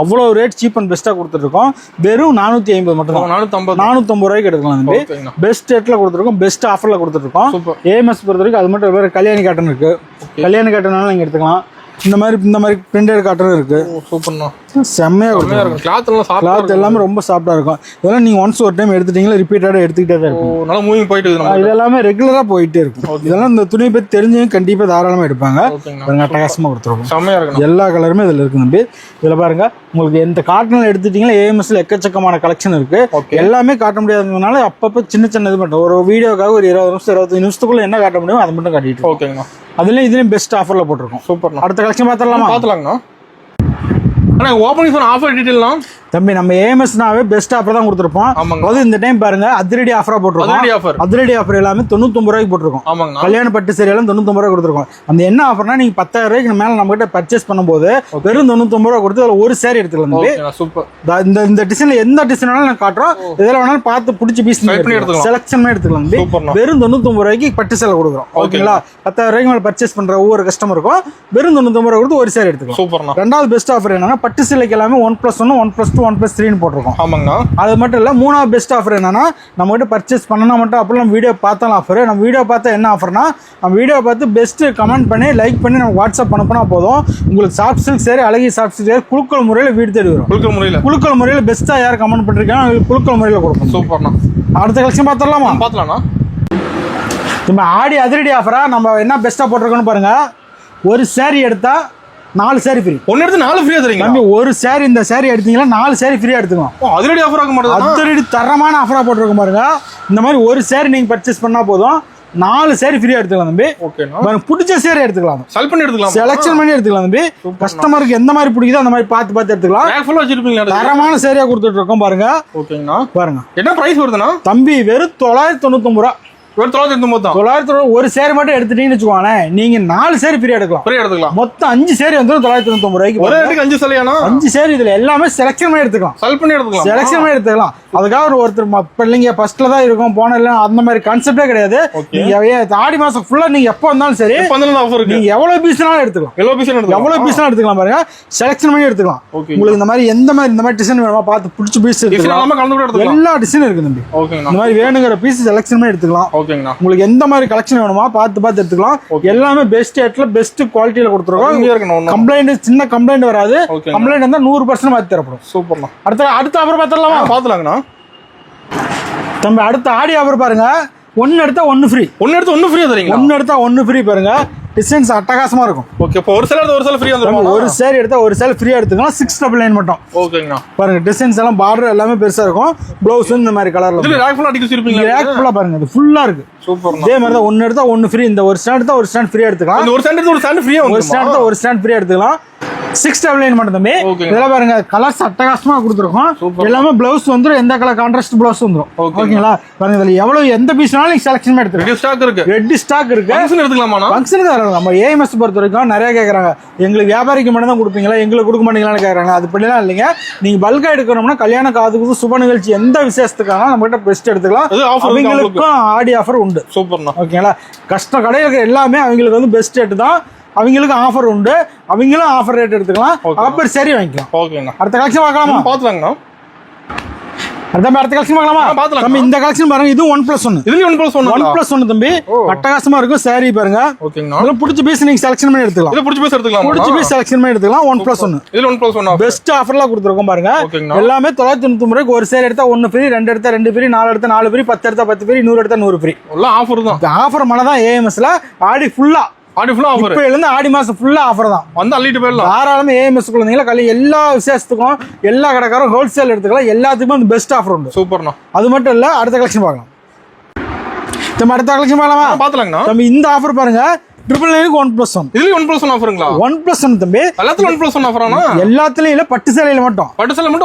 [SPEAKER 1] அவ்வளவு ரேட் சீப் அண்ட் பெஸ்டா கொடுத்துட்டு இருக்கோம். வெறும் 450 மட்டும் தான். 450 ரூபாய்க்கு எடுக்கலாம். பெஸ்ட் ரேட்ல கொடுத்துருக்கோம். பெஸ்ட் ஆஃபர்ல கொடுத்துட்டு இருக்கோம். ஏஎம்எஸ் பொறுத்த வரைக்கும் அது மட்டும் வேற கல்யாணி காட்டன் இருக்கு. கல்யாணி காட்டனால நீங்க எடுத்துக்கலாம். இந்த மாதிரி பிரிண்டட் காட்டன் இருக்கு.
[SPEAKER 2] சூப்பர்ண்ணா.
[SPEAKER 1] செம்மையா இருக்கும். கிளாத் எல்லாமே ரொம்ப சாஃப்டா இருக்கும். இதெல்லாம் நீங்க ஒன்ஸ் ஒரு டைம் எடுத்துட்டீங்களா ரிப்பீட்டடா எடுத்துக்கிட்டே தான் இருக்கும்.
[SPEAKER 2] நல்லா மூவிங் போயிட்டு இருக்கு.
[SPEAKER 1] இது எல்லாமே ரெகுலரா போயிட்டே இருக்கும். இதெல்லாம் இந்த துணியை பத்தி தெரிஞ்சவங்க கண்டிப்பா தாராளமா எடுப்பாங்க. அட்டகாசமா கொடுத்துருக்கோம்.
[SPEAKER 2] செம்மையா இருக்கு.
[SPEAKER 1] எல்லா கலருமே இதுல இருக்கு தம்பி. இதுல பாருங்க உங்களுக்கு எந்த காட்டன்ல எடுத்துட்டீங்களா ஏஎம்எஸ்ல எக்கச்சக்கமான கலெக்ஷன் இருக்கு. எல்லாமே காட்ட முடியாததுனால அப்பப்ப சின்ன இது மட்டும் ஒரு வீடியோக்காக ஒரு 20 நிமிஷம் 25 நிமிஷத்துக்குள்ள என்ன காட்ட முடியும் அதை மட்டும் காட்டிட்டு.
[SPEAKER 2] ஓகேங்கண்ணா.
[SPEAKER 1] அதுலயும் இதுலயும் பெஸ்ட் ஆஃபர்ல போட்டிருக்கோம்.
[SPEAKER 2] சூப்பர்.
[SPEAKER 1] அடுத்த கலெக்ஷன் பார்த்தலாங்கண்ணா.
[SPEAKER 2] ஓபனிங் ஆஃபர் டீடைல்லாம்
[SPEAKER 1] தம்பி நம்ம ஏஎம்எஸ்னாவே பெஸ்ட் ஆஃபர் தான் கொடுத்துருப்போம். அது இந்த டைம் பாருங்க அதிரடி ஆஃபரா போட்டிருக்கோம். அதிரடி ஆஃபர் எல்லாமே 99 ரூபாய்க்கு போட்டிருக்கோம். கல்யாண பட்டு சரி எல்லாம் 99 ரூபாய் கொடுத்துருக்கோம். அந்த என்ன ஆஃபர்னா நீங்க 10,000 ரூபாய்க்கு மேல நம்ம கிட்ட பர்ச்சேஸ் பண்ணும்போது வெறும் 99 ரூபாய் கொடுத்து அதுல ஒரு சாரி எடுத்துக்கலாம். இந்த டிசைன்ல எந்த டிசைன் வேணாலும் நான் காட்டுறோம். இதெல்லாம் வேணாலும் பார்த்து பிடிச்ச பீஸ் செலக்ஷன் எடுத்துக்கலாம். வெறும் 99 ரூபாய்க்கு பட்டு சேலை கொடுக்குறோம். ஓகேங்களா? 10,000 ரூபாய்க்கு மேல பர்ச்சேஸ் பண்ற ஒவ்வொரு கஸ்டமருக்கும் வெறும் 99 ரூபாய் கொடுத்து ஒரு சாரி எடுத்துக்கலாம். ரெண்டாவது பெஸ்ட் ஆஃபர் என்னன்னா பட்டு சேலைக்கு எல்லாமே 1+1 1+2 1+3 போட்டிருக்கோம். ஆமாங்கண்ணா. அது மட்டும் இல்ல மூணாவது பெஸ்ட் ஆஃபர் என்னன்னா நம்ம கிட்ட பர்ச்சேஸ் பண்ணனா மட்டும் அப்படி நம்ம வீடியோ பார்த்தாலும் ஆஃபர். நம்ம வீடியோ பார்த்தா என்ன ஆஃபர்னா நம்ம வீடியோ பார்த்து பெஸ்ட் கமெண்ட் பண்ணி லைக் பண்ணி நம்ம வாட்ஸ்அப் அனுப்புனா போதும். உங்களுக்கு சாஃப்ட் சில்க் சரி அழகிய சாஃப்ட் சில்க் சரி குழுக்கள் முறையில வீடு தேடி வரும். குழுக்கள் முறையில பெஸ்டா யார் கமெண்ட் பண்ணிருக்காங்க குழுக்கள் முறையில கொடுப்போம். சூப்பர்ண்ணா. அடுத்த கலெக்ஷன் பார்த்தலாமா? நம்ம ஆடி அதிரடி ஆஃபரா நம்ம என்ன பெஸ்டா போட்டிருக்கோம்னு பாருங்க. ஒரு சாரி எடுத்தா 4 saree ஃப்ரீ.
[SPEAKER 2] ஒன்னு எடுத்து 4 ஃப்ரீயா தரீங்க
[SPEAKER 1] தம்பி ஒரு saree இந்த saree எடுத்தீங்கன்னா 4 saree ஃப்ரீயா எடுத்துக்கலாம்.
[SPEAKER 2] அதிரடி ஆஃபர் ஆக மாட்டேங்குது.
[SPEAKER 1] அதிரடி தரமான ஆஃபரா போட்டுருக்க பாருங்க. இந்த மாதிரி ஒரு saree நீங்க பர்ச்சேஸ் பண்ணா போதும் 4 saree ஃப்ரீயா எடுத்துக்கலாம் தம்பி.
[SPEAKER 2] ஓகேண்ணா.
[SPEAKER 1] பாருங்க பிடிச்ச saree எடுத்துக்கலாம்.
[SPEAKER 2] செலக்ட் பண்ணி எடுத்துக்கலாம்.
[SPEAKER 1] செலக்ஷன் பண்ணி எடுத்துக்கலாம் தம்பி. கஸ்டமருக்கு எந்த மாதிரி பிடிக்குதோ அந்த மாதிரி பார்த்து எடுத்துக்கலாம்.
[SPEAKER 2] ரேக் ஃபுல்லா வச்சிருப்பீங்களா?
[SPEAKER 1] தரமான சேரியா கொடுத்துட்டு இருக்கோம் பாருங்க.
[SPEAKER 2] ஓகேங்கண்ணா.
[SPEAKER 1] பாருங்க
[SPEAKER 2] என்ன பிரைஸ் வருதுண்ணா?
[SPEAKER 1] தம்பி வெறும் 999 ரூபா.
[SPEAKER 2] ஒரு 999 தான்.
[SPEAKER 1] 999 ஒரு சேரி மட்டும் எடுத்துட்டீங்கன்னு வச்சுக்கோங்களேன், நீங்க 4 சேரி ஃப்ரீ எடுக்கலாம்.
[SPEAKER 2] ஃப்ரீ எடுத்துக்கலாம்.
[SPEAKER 1] மொத்தம் 5 சேரி வந்து 999 ரூபாய்க்கு.
[SPEAKER 2] ஒரு இடத்துக்கு 5 சேலையானா?
[SPEAKER 1] 5 சேரி இதுல எல்லாமே செலக்ஷன் பண்ணி எடுத்துக்கலாம்.
[SPEAKER 2] செலக்ட் பண்ணி எடுத்துக்கலாம்.
[SPEAKER 1] செலக்ஷன் பண்ணி எடுத்துக்கலாம். அதுக்காக ஒருத்தர் பிள்ளைங்க ஃபர்ஸ்ட்ல தான் இருக்கும் போன இல்ல அந்த மாதிரி கான்செப்டே கிடையாது. நீங்க ஆடி மாசம் ஃபுல்லா நீங்க எப்போ வந்தாலும் சரி,
[SPEAKER 2] எப்போ வந்தாலும் ஆஃபர் இருக்கு.
[SPEAKER 1] நீங்க எவ்வளவு பீஸ்னாலும் எடுத்துக்கலாம்.
[SPEAKER 2] எவ்வளவு பீஸ்
[SPEAKER 1] எடுத்துக்கலாம் பாருங்க. செலக்ஷன் பண்ணி எடுத்துக்கலாம். உங்களுக்கு இந்த மாதிரி எந்த மாதிரி டிசைன் வேணுமா பார்த்து பிடிச்ச பீஸ் எடுத்துக்கலாம். எல்லா டிசைனும் இருக்கு தம்பி.
[SPEAKER 2] ஓகேங்கண்ணா.
[SPEAKER 1] இந்த மாதிரி வேணுங்கிற பீஸ் செலக்ஷன் பண்ணி எடுத்துக்கலாம்.
[SPEAKER 2] ஓகேங்கண்ணா.
[SPEAKER 1] உங்களுக்கு எந்த மாதிரி கலெக்ஷன் வேணுமா பார்த்து எடுத்துக்கலாம். எல்லாமே பெஸ்ட் ரேட்ல பெஸ்ட் குவாலிட்டியில கொடுத்துருக்கோம். கம்ப்ளைண்ட் சின்ன கம்ப்ளைண்ட் வராது. கம்ப்ளைண்ட் வந்தா 100% மாத்தி தரப்படும்.
[SPEAKER 2] சூப்பர்ண்ணா.
[SPEAKER 1] அடுத்த ஆஃபர் பார்த்தலாமா?
[SPEAKER 2] பாத்துலாங்கண்ணா.
[SPEAKER 1] தம்பி அடுத்த ஆடி ஆஃபர் பாருங்க. 1 எடுத்தா 1 ஃப்ரீ.
[SPEAKER 2] 1 எடுத்து 1 ஃப்ரீயா தரீங்க.
[SPEAKER 1] 1 எடுத்தா 1 ஃப்ரீ பாருங்க. டிசைன்ஸ் அட்டகாசமா இருக்கும்.
[SPEAKER 2] ஓகே. இப்போ ஒரு சேலை ஃப்ரீயா வந்துரும்.
[SPEAKER 1] ஒரு சேரி எடுத்தா ஒரு சேலை ஃப்ரீயா எடுத்துக்கலாம். 699 மட்டும்.
[SPEAKER 2] ஓகேங்கண்ணா.
[SPEAKER 1] பாருங்க டிசைன்ஸ் எல்லாம் பார்டர் எல்லாமே பெருசா இருக்கும். ப்ளவுஸ் இந்த மாதிரி கலர்ல.
[SPEAKER 2] இதுல ரேக் ஃபுல்லா அடிச்சு வச்சிருப்பீங்க.
[SPEAKER 1] ரேக் ஃபுல்லா பாருங்க. இது ஃபுல்லா இருக்கு.
[SPEAKER 2] சூப்பர்.
[SPEAKER 1] இதே மாதிரி தான் 1 எடுத்தா 1 ஃப்ரீ. இந்த ஒரு ஸ்டாண்ட் எடுத்தா ஒரு ஸ்டாண்ட் ஃப்ரீயா எடுத்துக்கலாம்.
[SPEAKER 2] இந்த ஒரு ஸ்டாண்ட் எடுத்தா ஒரு ஸ்டாண்ட் ஃப்ரீயா வந்துரும்.
[SPEAKER 1] ஒரு ஸ்டாண்ட் எடுத்தா ஒரு ஸ்டாண்ட் ஃப்ரீயா எடுத்துக்கலாம். 699 மட்டும் தம்பி. இதெல்லாம் பாருங்க கலர்ஸ் அட்டகாசமா கொடுத்துருக்கோம். எல்லாமே பிளவுஸ் வந்துரும். எந்த கலர் கான்ட்ராஸ்ட் பிளவுஸ் வந்துரும். ஓகேங்களா? பாருங்க இதுல எவ்வளவு எந்த பீஸ்னாலும் நீங்க செலக்ஷன் பண்ணி எடுத்துக்கலாம்.
[SPEAKER 2] ஸ்டாக் இருக்கு.
[SPEAKER 1] ரெடி ஸ்டாக் இருக்கு.
[SPEAKER 2] ஃபங்க்ஷன் எடுத்துக்கலாமா?
[SPEAKER 1] ஃபங்க்ஷனுக்கு தரோம். நம்ம ஏஎம்எஸ் பொறுத்த வரைக்கும் நிறைய கேக்குறாங்க. எங்களுக்கு வியாபாரிக்கு மட்டும் தான் கொடுப்பீங்களா, எங்களுக்கு கொடுக்க மாட்டீங்களான்னு கேக்குறாங்க. அது அப்படிலாம் இல்லைங்க. நீங்க பல்கா எடுக்கணும்னா கல்யாண காதுக்கு சுப நிகழ்ச்சி எந்த விசேஷத்துக்காக நம்ம கிட்ட பெஸ்ட் எடுத்துக்கலாம். அவங்களுக்கும் ஆடி ஆஃபர் உண்டு.
[SPEAKER 2] சூப்பர்ண்ணா.
[SPEAKER 1] ஓகேங்களா? கடையில் எல்லாமே அவங்களுக்கு வந்து பெஸ்ட் ரேட் தான். அவங்களுக்கு ஆஃபர் உண்டு. அவங்களும் ஆஃபர் ரேட் எடுத்துக்கலாம். ஆஃபர் சரி வாங்கிக்கலாம்.
[SPEAKER 2] ஓகேண்ணா.
[SPEAKER 1] அடுத்த கலெக்ஷன் பார்க்கலாமா?
[SPEAKER 2] பார்த்துலாங்கண்ணா.
[SPEAKER 1] அடுத்த கலெக்ஷன் பார்க்கலாமா? தம்பி இந்த கலெக்ஷன் பாருங்க. இது 1+1.
[SPEAKER 2] இதுல 1+1.
[SPEAKER 1] 1+1 தம்பி. அட்டகாசமா இருக்கும். saree பாருங்க.
[SPEAKER 2] ஓகேங்கண்ணா.
[SPEAKER 1] இதுல பிடிச்ச பீஸ் நீங்க செலக்ஷன் பண்ணி எடுத்துக்கலாம்.
[SPEAKER 2] இது பிடிச்ச பீஸ் எடுத்துக்கலாம்.
[SPEAKER 1] பிடிச்ச பீஸ் செலக்ஷன் பண்ணி எடுத்துக்கலாம். 1+1.
[SPEAKER 2] இதுல 1+1
[SPEAKER 1] பெஸ்ட் ஆஃபர்லாம் கொடுத்துருக்கோம் பாருங்க. எல்லாமே 999 ரூபாய்க்கு ஒரு சேர் எடுத்தா 1 ஃப்ரீ, 2 எடுத்தா 2 ஃப்ரீ, 4 எடுத்தா 4 ஃப்ரீ, 10 எடுத்தா 10 ஃப்ரீ, 100 எடுத்தா 100 ஃப்ரீ.
[SPEAKER 2] எல்லாம் ஆஃபர் தான்.
[SPEAKER 1] ஆஃபர் மழை தான் ஏஎம்எஸ்ல. ஆடி ஃபுல்லா
[SPEAKER 2] ஆஃபர்.
[SPEAKER 1] இப்ப இருந்து ஆடி மாசம் ஃபுல்லா ஆஃபர் தான்.
[SPEAKER 2] வந்து அள்ளிட்டு போயிடலாம்.
[SPEAKER 1] தாராளமா ஏஎம்எஸ் குழந்தைங்களா கல்வி எல்லா விசேஷத்துக்கும் எல்லா கடைக்காரும் ஹோல்சேல் எடுத்துக்கலாம். எல்லாத்துக்குமே அந்த பெஸ்ட் ஆஃபர் உண்டு.
[SPEAKER 2] சூப்பர்ண்ணா.
[SPEAKER 1] அது மட்டும் இல்ல அடுத்த கலெக்ஷன் பார்க்கலாம். நம்ம அடுத்த கலெக்ஷன் பார்க்கலாமா?
[SPEAKER 2] பாத்துலாங்கண்ணா.
[SPEAKER 1] நம்ம இந்த ஆஃபர் பாருங்க. 999 1+1.
[SPEAKER 2] இதுல 1+1 ஆஃபருங்களா?
[SPEAKER 1] 1+1 தம்பி.
[SPEAKER 2] எல்லாத்துலயும் 1+1 ஆஃபரானா?
[SPEAKER 1] எல்லாத்துலயும் இல்ல, பட்டு சேலையில மட்டும்.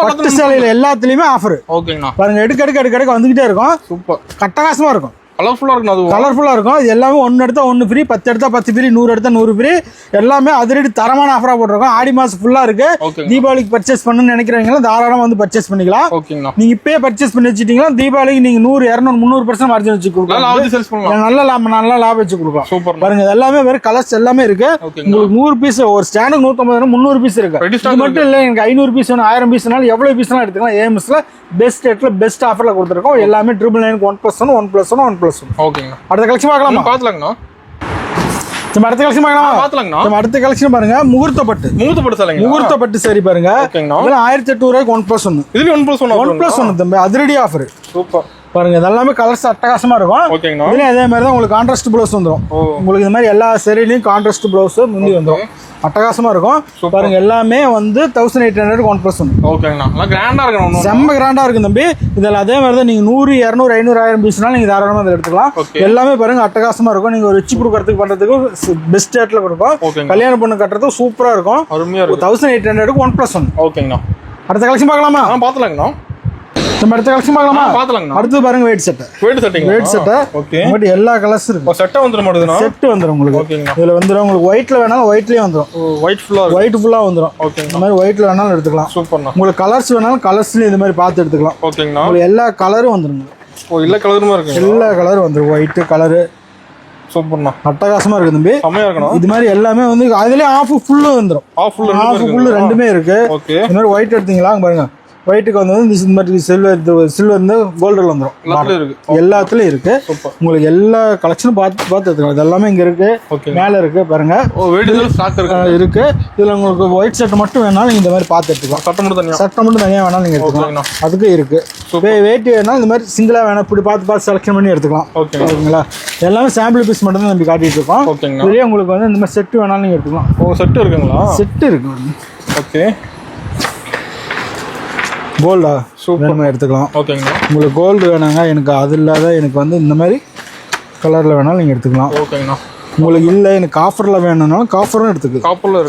[SPEAKER 1] பட்டு சேலையில எல்லாத்துலயுமே ஆஃபர்.
[SPEAKER 2] ஓகேங்கண்ணா.
[SPEAKER 1] பாருங்க எடுக்க வந்துகிட்டே இருக்கும்.
[SPEAKER 2] சூப்பர்.
[SPEAKER 1] அட்டகாசமா இருக்கும்.
[SPEAKER 2] கலர்ஃபுல்லா இருக்கும். அது
[SPEAKER 1] கலர்ஃபுல்லா இருக்கும். இது எல்லாமே 1 எடுத்தா 1 ஃப்ரீ, 10 எடுத்தா 10 ஃப்ரீ, 100 எடுத்தா 100 ஃப்ரீ. எல்லாமே அதிரடி தரமான ஆஃபரா போட்டுருக்கோம். ஆடி மாசம் ஃபுல்லா இருக்கு. தீபாவளிக்கு பர்ச்சேஸ் பண்ணணும்னு நினைக்கிறவங்க தாராளமா வந்து பர்ச்சேஸ் பண்ணிக்கலாம்.
[SPEAKER 2] ஓகேங்கண்ணா.
[SPEAKER 1] நீங்க இப்பயே பர்ச்சேஸ் பண்ணி வச்சிட்டீங்கன்னா தீபாவளிக்கு நீங்க 100 200 300% மார்ஜின் வச்சு கொடுக்கலாம். நல்ல லாபம் வச்சு கொடுக்கலாம்.
[SPEAKER 2] சூப்பர்.
[SPEAKER 1] பாருங்க இது எல்லாமே வேற கலர்ஸ் எல்லாமே இருக்கு. உங்களுக்கு 100 பீஸ் ஒரு ஸ்டாண்டுக்கு 150 300 பீஸ் இருக்கு. இது மட்டும் இல்ல, எனக்கு 500 பீஸ் வேணும், 1000 பீஸ்னாலும் எவ்வளவு பீஸ்னாலும் எடுத்துக்கலாம். ஏஎம்எஸ்ல பெஸ்ட் ரேட்ல பெஸ்ட் ஆஃபர்ல கொடுத்துருக்கோம். எல்லாமே 999 1+1 1+1.
[SPEAKER 2] ஓகேங்க.
[SPEAKER 1] அடுத்த கலெக்ஷன் பார்க்கலாமா?
[SPEAKER 2] பாத்துலாங்கண்ணா.
[SPEAKER 1] நம்ம அடுத்த கலெக்ஷன் பார்க்கலாமா?
[SPEAKER 2] பாத்துலாங்கண்ணா.
[SPEAKER 1] நம்ம அடுத்த கலெக்ஷன் பாருங்க. முகூர்த்த பட்டு சேலைங்க. முகூர்த்த பட்டு சரி பாருங்க. இதெல்லாம் 1800 ரூபாய்க்கு 1+1.
[SPEAKER 2] இதுல 1+1
[SPEAKER 1] தம்பி. அதிரடி ஆஃபர்.
[SPEAKER 2] சூப்பர்.
[SPEAKER 1] பாருங்க இதெல்லாமே கலர்ஸ் அட்டகாசமா இருக்கும்.
[SPEAKER 2] ஓகேங்கண்ணா.
[SPEAKER 1] இதுல அதே மாதிரி தான் உங்களுக்கு கான்ட்ராஸ்ட் ப்ளவுஸ் வந்துரும். உங்களுக்கு இந்த மாதிரி எல்லா சேரிலையும் கான்ட்ராஸ்ட் ப்ளவுஸ் முந்தி வந்துரும். அட்டகாசமா இருக்கும். பாருங்க எல்லாமே வந்து 1800 1+1.
[SPEAKER 2] ஓகேங்கண்ணா. நல்லா கிராண்டா இருக்கு.
[SPEAKER 1] செம்ம கிராண்டா இருக்கு தம்பி. இதுல அதே மாதிரி தான் நீங்க 100 200 500 1000 பீஸ்னாலும் நீங்க தாராளமா இதை எடுத்துக்கலாம். எல்லாமே பாருங்க அட்டகாசமா இருக்கும். நீங்க ஒரு ரிச் கொடுக்கறதுக்கு பண்றதுக்கு பெஸ்ட் ரேட்ல கொடுக்கும். கல்யாணம் பொண்ணு கட்டுறதுக்கு சூப்பரா இருக்கும். 1800 1+1.
[SPEAKER 2] ஓகேங்கண்ணா.
[SPEAKER 1] அடுத்த கலெக்ஷன் பார்க்கலாமா?
[SPEAKER 2] பாத்துலாங்கண்ணா.
[SPEAKER 1] நம்ம அடுத்த கலெக்ஷன் பார்க்கலாமா?
[SPEAKER 2] பாத்துலாங்கண்ணா.
[SPEAKER 1] அடுத்து பாருங்க weight set. Weight set.
[SPEAKER 2] Okay.
[SPEAKER 1] உங்களுக்கு எல்லா கலர்ஸ் இருக்கு.
[SPEAKER 2] செட் வந்துரும் மாட்டேதுனா?
[SPEAKER 1] செட் வந்துரும் உங்களுக்கு.
[SPEAKER 2] ஓகேங்கண்ணா.
[SPEAKER 1] இதுல வந்துரும் உங்களுக்கு ஒயிட்ல வேணாலும் ஒயிட்லயே வந்துரும். ஒயிட் ஃபுல்லா வந்துரும்.
[SPEAKER 2] ஓகே.
[SPEAKER 1] இந்த மாதிரி ஒயிட்ல வேணாலும் எடுத்துக்கலாம்.
[SPEAKER 2] சூப்பர்ண்ணா.
[SPEAKER 1] உங்களுக்கு கலர்ஸ் வேணாலும் கலர்ஸ்லயே இந்த மாதிரி பார்த்து எடுத்துக்கலாம்.
[SPEAKER 2] ஓகேங்கண்ணா.
[SPEAKER 1] உங்களுக்கு எல்லா கலரும் வந்துருங்க.
[SPEAKER 2] எல்லா கலருமா இருக்கு.
[SPEAKER 1] எல்லா கலரும் வந்துரும். ஒயிட் கலர்
[SPEAKER 2] சூப்பர்ண்ணா.
[SPEAKER 1] அட்டகாசமா இருக்கு தம்பி.
[SPEAKER 2] செமையா இருக்கணும்.
[SPEAKER 1] இது மாதிரி எல்லாமே வந்து அதுலயே ஆஃப் ஃபுல்லு வந்துரும்.
[SPEAKER 2] ஆஃப் ஃபுல்
[SPEAKER 1] ரெண்டுமே இருக்கு.
[SPEAKER 2] ஓகே.
[SPEAKER 1] இந்த மாதிரி ஒயிட் எடுத்தீங்களா பாருங்க. ஒயிட்டுக்கு வந்து இந்த மாதிரி சில்வர் வந்து கோல்டில் வந்துடும்.
[SPEAKER 2] எல்லாத்துலயும் இருக்கு.
[SPEAKER 1] எல்லாத்துலயும் இருக்கு.
[SPEAKER 2] சூப்பர்.
[SPEAKER 1] உங்களுக்கு எல்லா கலெக்ஷனும் பார்த்து எடுத்துக்கலாம். இது எல்லாமே இங்க இருக்கு.
[SPEAKER 2] ஓகே.
[SPEAKER 1] மேல இருக்கு பாருங்க.
[SPEAKER 2] ஓ வெயிட்ல ஸ்டாக்
[SPEAKER 1] இருக்கு. இதுல உங்களுக்கு ஒயிட் ஷர்ட் மட்டும் வேணாலும் நீங்க இந்த மாதிரி பார்த்து எடுத்துக்கலாம். சட்டை மட்டும் தனியா வேணாலும் நீங்க எடுத்துக்கலாம். அதுக்கு இருக்கு. வேட்டி வேணாலும் இந்த மாதிரி சிங்கிளா வேணா இப்படி பார்த்து செலக்ஷன் பண்ணி எடுத்துக்கலாம். ஓகேங்களா? எல்லாமே சாம்பிள் பீஸ் மட்டும் தான் நம்ம காட்டிட்டு இருக்கோம். இதுலயே உங்களுக்கு வந்து இந்த மாதிரி செட் வேணாலும் நீங்க எடுத்துக்கலாம்.
[SPEAKER 2] ஓ செட் இருக்குங்களா?
[SPEAKER 1] செட் இருக்கு.
[SPEAKER 2] ஓகே.
[SPEAKER 1] கோல்டா சூப்பர் எடுத்துக்கலாம்.
[SPEAKER 2] ஓகேங்க.
[SPEAKER 1] உங்களுக்கு கோல்டு வேணாங்க, எனக்கு அது இல்லாத எனக்கு வந்து இந்த மாதிரி கலர்ல வேணாலும் நீங்க எடுத்துக்கலாம்.
[SPEAKER 2] ஓகேங்கண்ணா.
[SPEAKER 1] உங்களுக்கு இல்லை எனக்கு காஃபரில் வேணும்னாலும் காஃபரும் எடுத்துக்கு.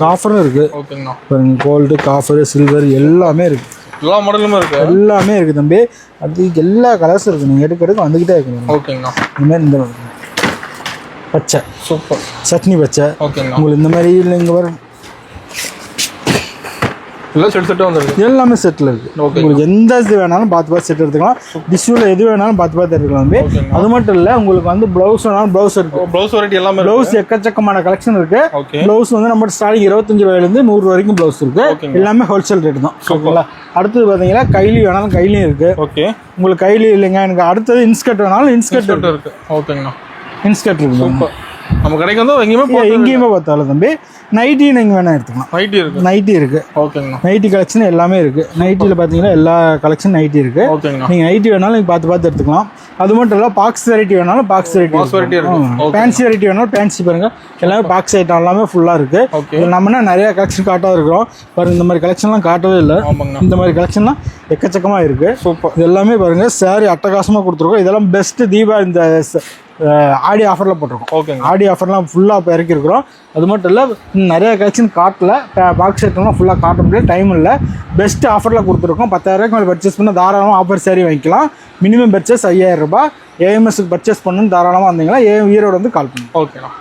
[SPEAKER 1] காஃபரும் இருக்கு.
[SPEAKER 2] ஓகேங்கண்ணா.
[SPEAKER 1] பாருங்க கோல்டு, காஃபர், சில்வர் எல்லாமே இருக்கு.
[SPEAKER 2] எல்லா மாடலுமே இருக்கு.
[SPEAKER 1] எல்லாமே இருக்கு தம்பி. அது எல்லா கலர்ஸ் இருக்கு. நீங்க எடுக்கிறதுக்கு வந்துகிட்டே இருக்கணும்.
[SPEAKER 2] ஓகேங்கண்ணா.
[SPEAKER 1] இந்த மாதிரி இந்த பச்சை
[SPEAKER 2] சூப்பர்
[SPEAKER 1] சட்னி பச்சை.
[SPEAKER 2] ஓகேங்கண்ணா.
[SPEAKER 1] உங்களுக்கு இந்த மாதிரி இல்லை இங்கே வரும்
[SPEAKER 2] எல்லாம் செட் வந்துருக்கு.
[SPEAKER 1] எல்லாமே செட்டில் இருக்கு. உங்களுக்கு எந்த இது வேணாலும் பார்த்து செட் எடுத்துக்கலாம். டிஷ்யூல எது வேணாலும் பார்த்து எடுத்துக்கலாம். அது மட்டும் இல்லை உங்களுக்கு வந்து பிளவுஸ் வேணாலும் பிளவுஸ் இருக்கு.
[SPEAKER 2] பிளவுஸ் வெரைட்டி எல்லாமே
[SPEAKER 1] பிளவுஸ் எக்கச்சக்கமான கலெக்ஷன் இருக்கு. பிளவுஸ் வந்து நம்ம ஸ்டார்டிங் 25 ரூபாயிலிருந்து 100 வரைக்கும் பிளவுஸ் இருக்கு. எல்லாமே ஹோல்சேல் ரேட் தான். ஓகேங்களா? அடுத்தது பார்த்தீங்கன்னா கைலி வேணாலும் கைலியும் இருக்கு.
[SPEAKER 2] ஓகே.
[SPEAKER 1] உங்களுக்கு கைலி இல்லைங்க எனக்கு அடுத்தது இன்ஸ்கர்ட் வேணாலும் இன்ஸ்கர்ட் இருக்கு.
[SPEAKER 2] ஓகேங்கண்ணா.
[SPEAKER 1] இன்ஸ்கர்ட் இருக்கு.
[SPEAKER 2] சூப்பர். நம்ம கடைக்கு வந்து
[SPEAKER 1] எங்கேயுமே பார்த்தாலும் தம்பி நைட்டி நீங்கள் வேணா எடுத்துக்கலாம். நைட்டி இருக்கு.
[SPEAKER 2] ஓகேங்கண்ணா.
[SPEAKER 1] நைட்டி கலெக்ஷன் எல்லாமே இருக்கு. நைட்டியில் பார்த்தீங்கன்னா எல்லா கலெக்ஷன் நைட்டி இருக்கு.
[SPEAKER 2] ஓகேங்கண்ணா.
[SPEAKER 1] நீங்கள் நைட்டி வேணாலும் நீங்கள் பார்த்து எடுத்துக்கலாம். அது மட்டும் இல்லை பாக்ஸ் வெரைட்டி வேணாலும் பாக்ஸ் வெரைட்டி இருக்கு. ஃபேன்சி வெரைட்டி வேணாலும் ஃபேன்சி பாருங்க. எல்லாமே பாக்ஸ் ஐட்டம் எல்லாமே ஃபுல்லாக இருக்கு. நம்ம நிறைய கலெக்ஷன் காட்டாக இருக்கிறோம் பாருங்க. இந்த மாதிரி கலெக்ஷன்லாம் காட்டவே இல்லை. இந்த மாதிரி கலெக்ஷன்லாம் எக்கச்சக்கமாக இருக்கு. சூப்பர். இது எல்லாமே பாருங்க சாரி அட்டகாசமாக கொடுத்துருக்கோம். இதெல்லாம் பெஸ்ட் தீபா இந்த ஆடி ஆஃபரில் போட்டிருக்கோம். ஓகே. ஆடி ஆஃபர்லாம் ஃபுல்லாக இப்போ இறக்கிருக்கிறோம். அது மட்டும் இல்லை நிறைய கலெக்ஷன் காட்டல. பாக்ஸ் ஐட்டம்லாம் ஃபுல்லாக காட்ட முடியாது, டைம் இல்லை. பெஸ்ட் ஆஃபரில் கொடுத்துருக்கோம். 10,000 மேலே பர்ச்சேஸ் பண்ணால் தாராளமாக ஆஃபர் சாரி வாங்கிக்கலாம். மினிமம் பர்ச்சேஸ் 5,000 ரூபாய். ஏஎம்எஸ்க்கு பர்ச்சேஸ் பண்ணணும்னு தாராளமாக வந்தீங்கன்னா ஈரோடு வந்து கால் பண்ணுங்க.
[SPEAKER 2] ஓகேண்ணா.